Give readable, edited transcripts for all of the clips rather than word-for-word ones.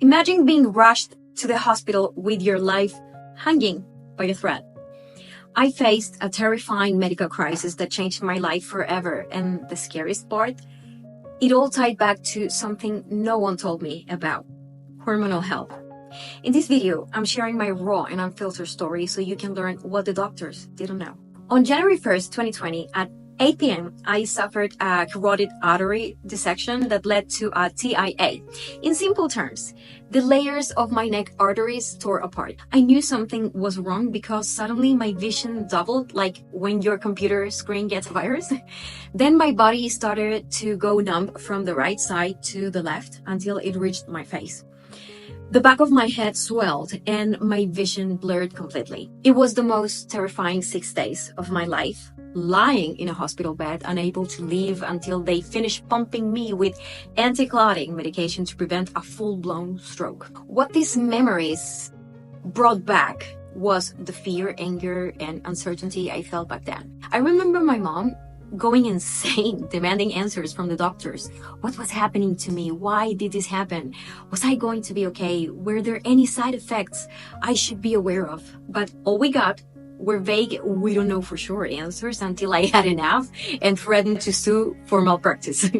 Imagine being rushed to the hospital with your life hanging by a thread. I faced a terrifying medical crisis that changed my life forever, and the scariest part, it all tied back to something no one told me about: hormonal health. In this video, I'm sharing my raw and unfiltered story so you can learn what the doctors didn't know. On January 1st, 2020, at 8 p.m., I suffered a carotid artery dissection that led to a TIA. In simple terms, the layers of my neck arteries tore apart. I knew something was wrong because suddenly my vision doubled, like when your computer screen gets a virus. Then my body started to go numb from the right side to the left until it reached my face. The back of my head swelled and my vision blurred completely. It was the most terrifying 6 days of my life, lying in a hospital bed, unable to leave until they finished pumping me with anti-clotting medication to prevent a full-blown stroke. What these memories brought back was the fear, anger, and uncertainty I felt back then. I remember my mom going insane, demanding answers from the doctors. What was happening to me? Why did this happen? Was I going to be okay? Were there any side effects I should be aware of? But all we got were vague, we don't know for sure answers until I had enough and threatened to sue for malpractice.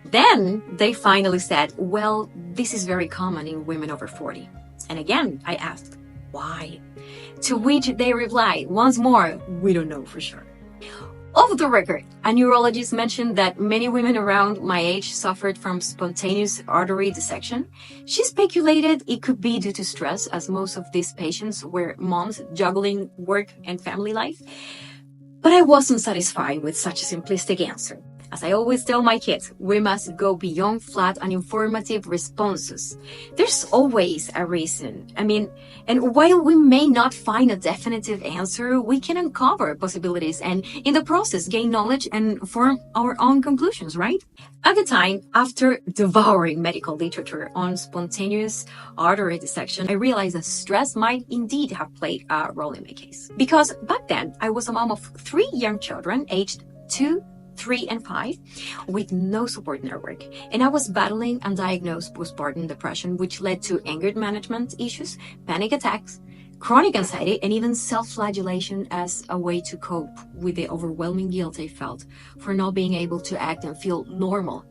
Then they finally said, well, this is very common in women over 40. And again, I asked, why? To which they replied, once more, we don't know for sure. Off the record, a neurologist mentioned that many women around my age suffered from spontaneous artery dissection. She speculated it could be due to stress, as most of these patients were moms juggling work and family life. But I wasn't satisfied with such a simplistic answer. As I always tell my kids, we must go beyond flat and informative responses. There's always a reason. And while we may not find a definitive answer, we can uncover possibilities and in the process gain knowledge and form our own conclusions, right? At the time, after devouring medical literature on spontaneous artery dissection, I realized that stress might indeed have played a role in my case. Because back then, I was a mom of 3 young children aged 2, 3, and 5, with no support network. And I was battling undiagnosed postpartum depression, which led to anger management issues, panic attacks, chronic anxiety, and even self-flagellation as a way to cope with the overwhelming guilt I felt for not being able to act and feel normal,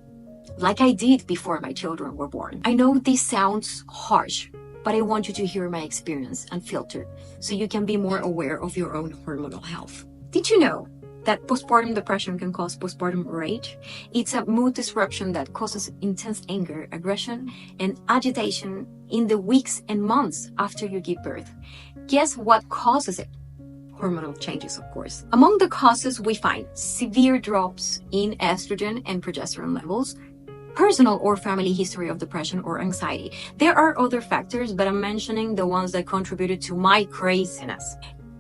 like I did before my children were born. I know this sounds harsh, but I want you to hear my experience unfiltered so you can be more aware of your own hormonal health. Did you know that postpartum depression can cause postpartum rage? It's a mood disruption that causes intense anger, aggression, and agitation in the weeks and months after you give birth. Guess what causes it? Hormonal changes, of course. Among the causes, we find severe drops in estrogen and progesterone levels, personal or family history of depression or anxiety. There are other factors, but I'm mentioning the ones that contributed to my craziness.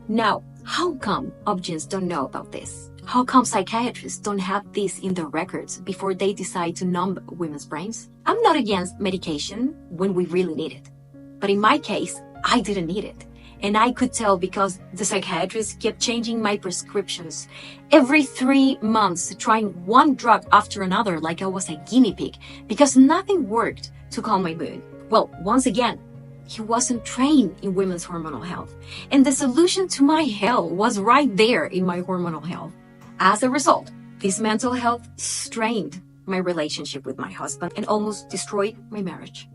Now, how come OB-GYNs don't know about this? How come psychiatrists don't have this in their records before they decide to numb women's brains? I'm not against medication when we really need it. But in my case, I didn't need it. And I could tell because the psychiatrist kept changing my prescriptions every 3 months, trying one drug after another like I was a guinea pig, because nothing worked to calm my mood. Well, once again, he wasn't trained in women's hormonal health. And the solution to my hell was right there in my hormonal health. As a result, this mental health strained my relationship with my husband and almost destroyed my marriage.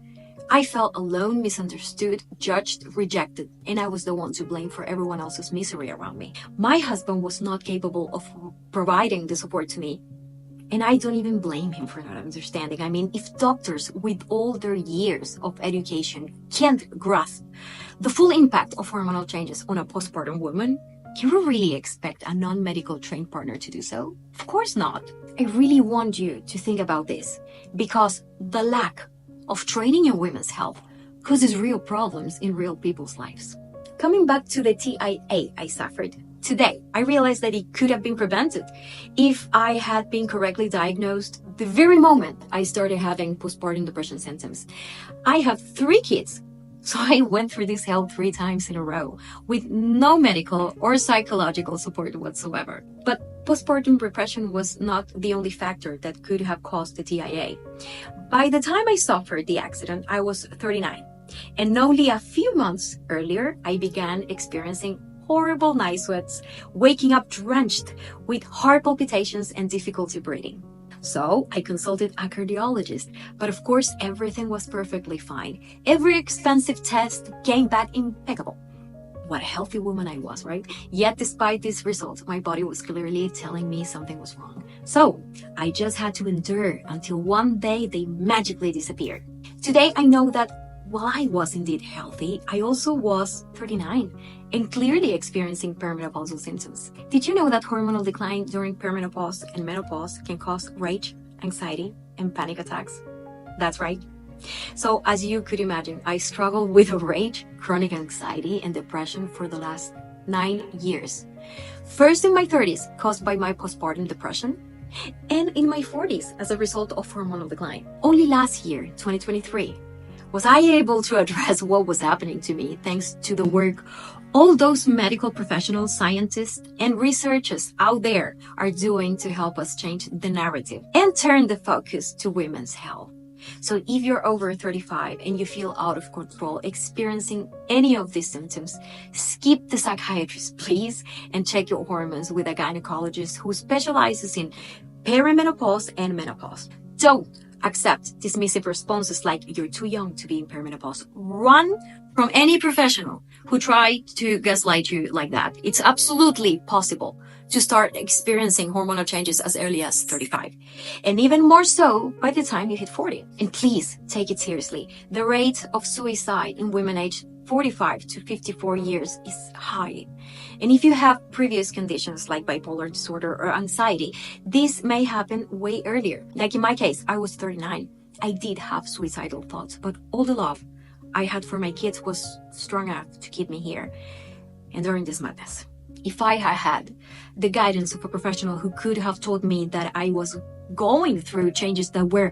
I felt alone, misunderstood, judged, rejected, and I was the one to blame for everyone else's misery around me. My husband was not capable of providing the support to me, and I don't even blame him for not understanding. If doctors with all their years of education can't grasp the full impact of hormonal changes on a postpartum woman, can we really expect a non-medical trained partner to do so? Of course not. I really want you to think about this, because the lack of training in women's health causes real problems in real people's lives. Coming back to the TIA I suffered, today, I realized that it could have been prevented if I had been correctly diagnosed the very moment I started having postpartum depression symptoms. I have 3 kids, so I went through this hell 3 times in a row with no medical or psychological support whatsoever. But postpartum depression was not the only factor that could have caused the TIA. By the time I suffered the accident, I was 39. And only a few months earlier, I began experiencing horrible night sweats, waking up drenched with heart palpitations and difficulty breathing. So I consulted a cardiologist, but of course everything was perfectly fine. Every expensive test came back impeccable. What a healthy woman I was, right? Yet despite these results, my body was clearly telling me something was wrong. So I just had to endure until one day they magically disappeared. Today I know that while I was indeed healthy, I also was 39 and clearly experiencing perimenopausal symptoms. Did you know that hormonal decline during perimenopause and menopause can cause rage, anxiety, and panic attacks? That's right. So as you could imagine, I struggled with rage, chronic anxiety, and depression for the last 9 years. First in my 30s, caused by my postpartum depression, and in my 40s as a result of hormonal decline. Only last year, 2023, was I able to address what was happening to me thanks to the work all those medical professionals, scientists, and researchers out there are doing to help us change the narrative and turn the focus to women's health. So if you're over 35 and you feel out of control, experiencing any of these symptoms, skip the psychiatrist, please, and check your hormones with a gynecologist who specializes in perimenopause and menopause. Don't accept dismissive responses like you're too young to be in perimenopause. Run from any professional who try to gaslight you like that. It's absolutely possible to start experiencing hormonal changes as early as 35, and even more so by the time you hit 40. And please take it seriously. The rate of suicide in women aged 45 to 54 years is high. And if you have previous conditions like bipolar disorder or anxiety, this may happen way earlier. Like in my case, I was 39. I did have suicidal thoughts, but all the love I had for my kids was strong enough to keep me here and during this madness. If I had had the guidance of a professional who could have told me that I was going through changes that were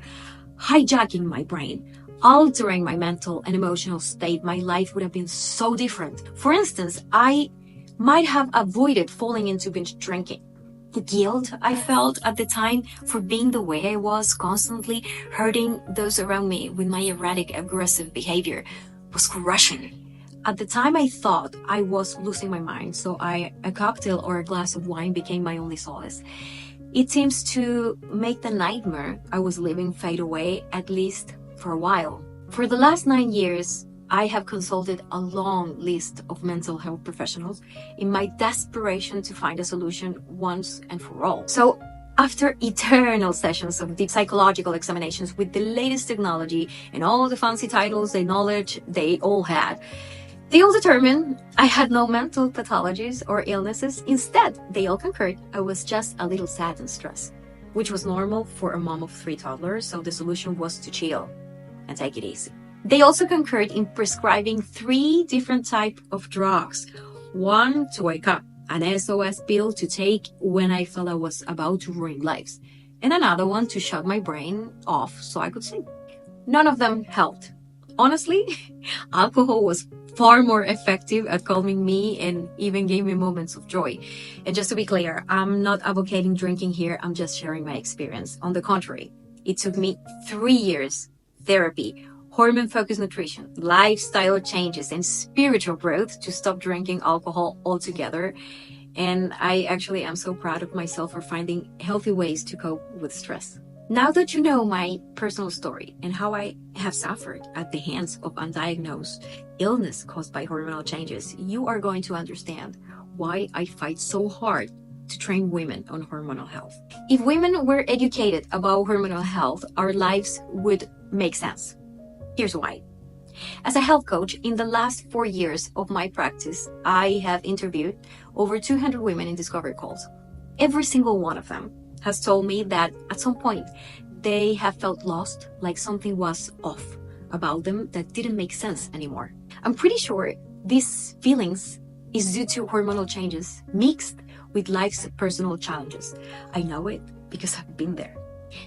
hijacking my brain, altering my mental and emotional state, my life would have been so different. For instance, I might have avoided falling into binge drinking. The guilt I felt at the time for being the way I was, constantly hurting those around me with my erratic, aggressive behavior, was crushing. At the time, I thought I was losing my mind, so a cocktail or a glass of wine became my only solace. It seems to make the nightmare I was living fade away, at least for a while. For the last 9 years, I have consulted a long list of mental health professionals in my desperation to find a solution once and for all. So after eternal sessions of deep psychological examinations with the latest technology and all the fancy titles and knowledge they all had, they all determined I had no mental pathologies or illnesses. Instead, they all concurred I was just a little sad and stressed, which was normal for a mom of 3 toddlers, so the solution was to chill and take it easy. They also concurred in prescribing 3 different types of drugs. One to wake up, an SOS pill to take when I felt I was about to ruin lives, and another one to shut my brain off so I could sleep. None of them helped. Honestly, alcohol was far more effective at calming me and even gave me moments of joy. And just to be clear, I'm not advocating drinking here, I'm just sharing my experience. On the contrary, it took me 3 years, therapy, hormone-focused nutrition, lifestyle changes, and spiritual growth to stop drinking alcohol altogether. And I actually am so proud of myself for finding healthy ways to cope with stress. Now that you know my personal story and how I have suffered at the hands of undiagnosed illness caused by hormonal changes, you are going to understand why I fight so hard to train women on hormonal health. If women were educated about hormonal health, our lives would make sense. Here's why. As a health coach, in the last 4 years of my practice, I have interviewed over 200 women in discovery calls. Every single one of them has told me that at some point they have felt lost, like something was off about them that didn't make sense anymore. I'm pretty sure these feelings is due to hormonal changes mixed with life's personal challenges. I know it because I've been there.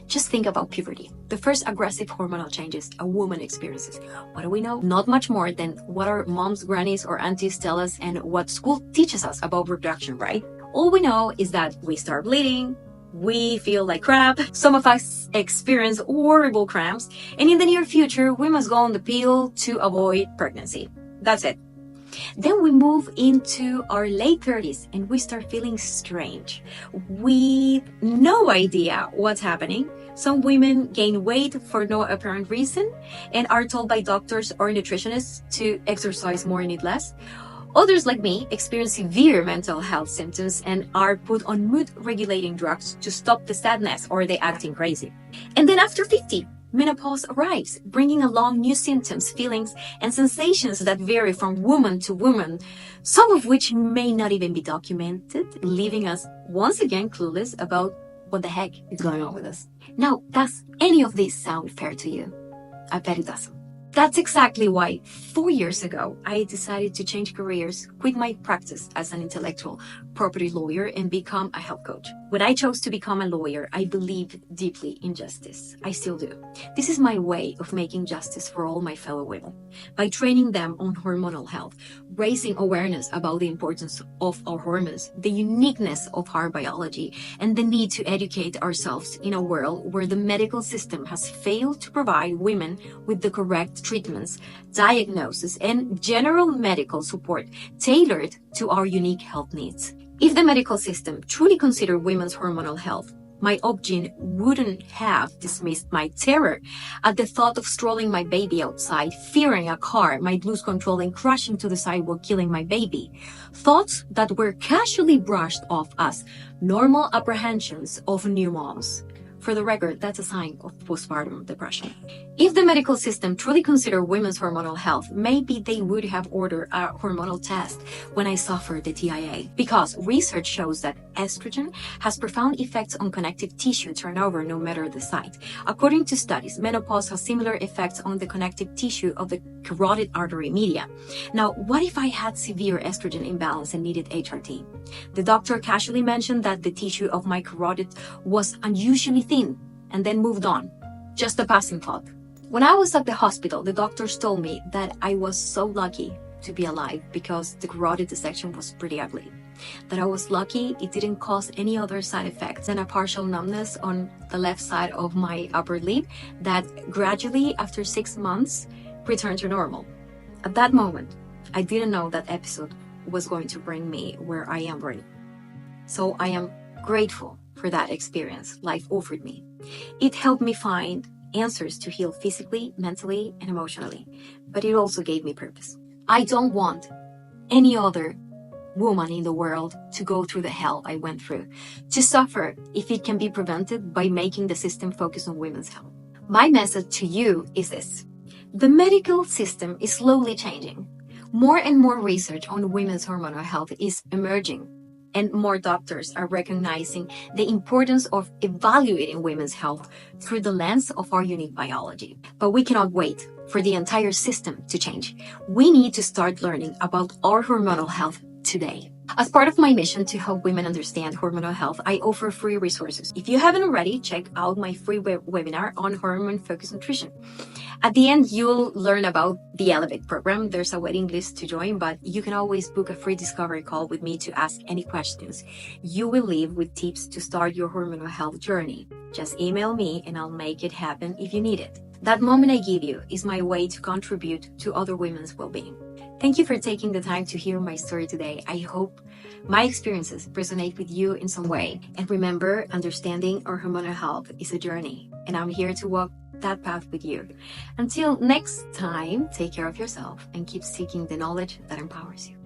Just think about puberty, the first aggressive hormonal changes a woman experiences. What do we know? Not much more than what our moms, grannies, or aunties tell us and what school teaches us about reproduction, right? All we know is that we start bleeding, we feel like crap, some of us experience horrible cramps, and in the near future, we must go on the pill to avoid pregnancy. That's it. Then we move into our late 30s and we start feeling strange. We no idea what's happening. Some women gain weight for no apparent reason and are told by doctors or nutritionists to exercise more and eat less. Others, like me, experience severe mental health symptoms and are put on mood-regulating drugs to stop the sadness or they acting crazy. And then after 50, menopause arrives, bringing along new symptoms, feelings, and sensations that vary from woman to woman, some of which may not even be documented, leaving us once again clueless about what the heck is going on with us. Now, does any of this sound fair to you? I bet it doesn't. That's exactly why 4 years ago, I decided to change careers, quit my practice as an intellectual property lawyer, and become a health coach. When I chose to become a lawyer, I believed deeply in justice. I still do. This is my way of making justice for all my fellow women. By training them on hormonal health, raising awareness about the importance of our hormones, the uniqueness of our biology, and the need to educate ourselves in a world where the medical system has failed to provide women with the correct treatments, diagnosis, and general medical support tailored to our unique health needs. If the medical system truly considered women's hormonal health, my OB-GYN wouldn't have dismissed my terror at the thought of strolling my baby outside, fearing a car might lose control and crash into the sidewalk, killing my baby. Thoughts that were casually brushed off as normal apprehensions of new moms. For the record, that's a sign of postpartum depression. If the medical system truly considered women's hormonal health, maybe they would have ordered a hormonal test when I suffered the TIA. Because research shows that estrogen has profound effects on connective tissue turnover no matter the site. According to studies, menopause has similar effects on the connective tissue of the carotid artery media. Now, what if I had severe estrogen imbalance and needed HRT? The doctor casually mentioned that the tissue of my carotid was unusually thin and then moved on. Just a passing thought. When I was at the hospital, the doctors told me that I was so lucky to be alive because the carotid dissection was pretty ugly. That I was lucky it didn't cause any other side effects than a partial numbness on the left side of my upper lip that gradually, after 6 months, returned to normal. At that moment, I didn't know that episode was going to bring me where I am right now. So I am grateful for that experience life offered me. It helped me find answers to heal physically, mentally, and emotionally, but it also gave me purpose. I don't want any other woman in the world to go through the hell I went through, to suffer if it can be prevented by making the system focus on women's health. My message to you is this. The medical system is slowly changing. More and more research on women's hormonal health is emerging, and more doctors are recognizing the importance of evaluating women's health through the lens of our unique biology. But we cannot wait for the entire system to change. We need to start learning about our hormonal health today. As part of my mission to help women understand hormonal health, I offer free resources. If you haven't already, check out my free webinar on hormone-focused nutrition. At the end, you'll learn about the Elevate program. There's a waiting list to join, but you can always book a free discovery call with me to ask any questions. You will leave with tips to start your hormonal health journey. Just email me and I'll make it happen if you need it. That moment I give you is my way to contribute to other women's well-being. Thank you for taking the time to hear my story today. I hope my experiences resonate with you in some way. And remember, understanding our hormonal health is a journey, and I'm here to walk that path with you. Until next time, take care of yourself and keep seeking the knowledge that empowers you.